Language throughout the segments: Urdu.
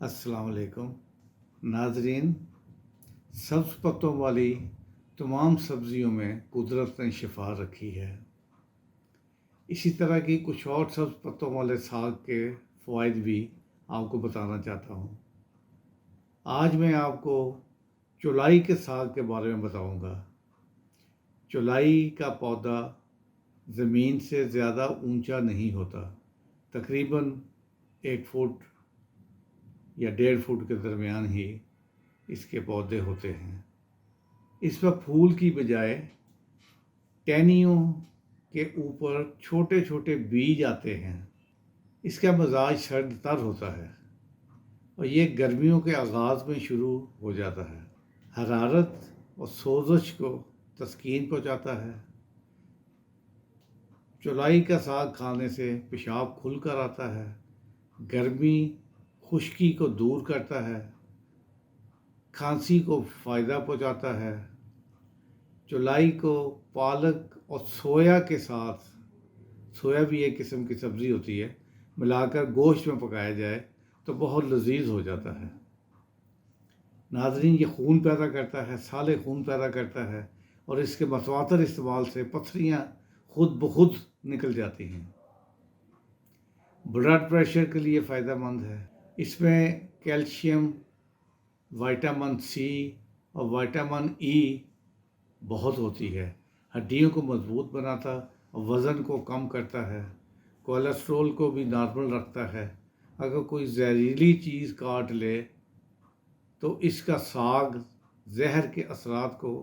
السلام علیکم ناظرین، سبز پتوں والی تمام سبزیوں میں قدرت نے شفا رکھی ہے۔ اسی طرح کی کچھ اور سبز پتوں والے ساگ کے فوائد بھی آپ کو بتانا چاہتا ہوں۔ آج میں آپ کو چولائی کے ساگ کے بارے میں بتاؤں گا۔ چولائی کا پودا زمین سے زیادہ اونچا نہیں ہوتا، تقریباً 1 فٹ یا 1.5 فٹ کے درمیان ہی اس کے پودے ہوتے ہیں۔ اس پر پھول کی بجائے ٹہنیوں کے اوپر چھوٹے چھوٹے بیج آتے ہیں۔ اس کا مزاج سرد تر ہوتا ہے اور یہ گرمیوں کے آغاز میں شروع ہو جاتا ہے۔ حرارت اور سوزش کو تسکین پہنچاتا ہے۔ چولائی کا ساگ کھانے سے پیشاب کھل کر آتا ہے، گرمی خشکی کو دور کرتا ہے، کھانسی کو فائدہ پہنچاتا ہے۔ چولائی کو پالک اور سویا کے ساتھ، سویا بھی ایک قسم کی سبزی ہوتی ہے، ملا کر گوشت میں پکایا جائے تو بہت لذیذ ہو جاتا ہے۔ ناظرین، یہ خون پیدا کرتا ہے، سالے خون پیدا کرتا ہے اور اس کے متواتر استعمال سے پتھریاں خود بخود نکل جاتی ہیں۔ بلڈ پریشر کے لیے فائدہ مند ہے۔ اس میں کیلشیم، وٹامن سی اور وٹامن ای بہت ہوتی ہے۔ ہڈیوں کو مضبوط بناتا اور وزن کو کم کرتا ہے۔ کولیسٹرول کو بھی نارمل رکھتا ہے۔ اگر کوئی زہریلی چیز کاٹ لے تو اس کا ساگ زہر کے اثرات کو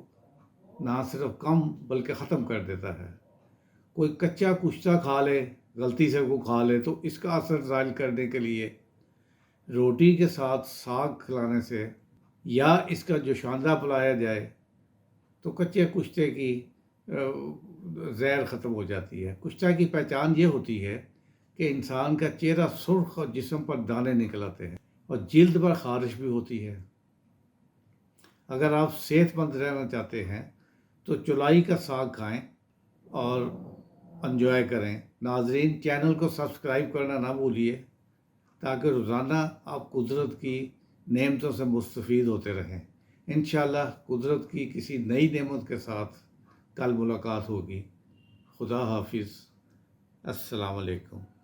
نہ صرف کم بلکہ ختم کر دیتا ہے۔ کوئی کچا کشتہ کھا لے، غلطی سے وہ کھا لے، تو اس کا اثر زائل کرنے کے لیے روٹی کے ساتھ ساگ کھلانے سے یا اس کا جوشاندہ پلایا جائے تو کچے کشتے کی زہر ختم ہو جاتی ہے۔ کشتہ کی پہچان یہ ہوتی ہے کہ انسان کا چہرہ سرخ اور جسم پر دانے نکل آتے ہیں اور جلد پر خارش بھی ہوتی ہے۔ اگر آپ صحت مند رہنا چاہتے ہیں تو چولائی کا ساگ کھائیں اور انجوائے کریں۔ ناظرین، چینل کو سبسکرائب کرنا نہ بھولیے تاکہ روزانہ آپ قدرت کی نعمتوں سے مستفید ہوتے رہیں۔ انشاءاللہ قدرت کی کسی نئی نعمت کے ساتھ کل ملاقات ہوگی۔ خدا حافظ۔ السلام علیکم۔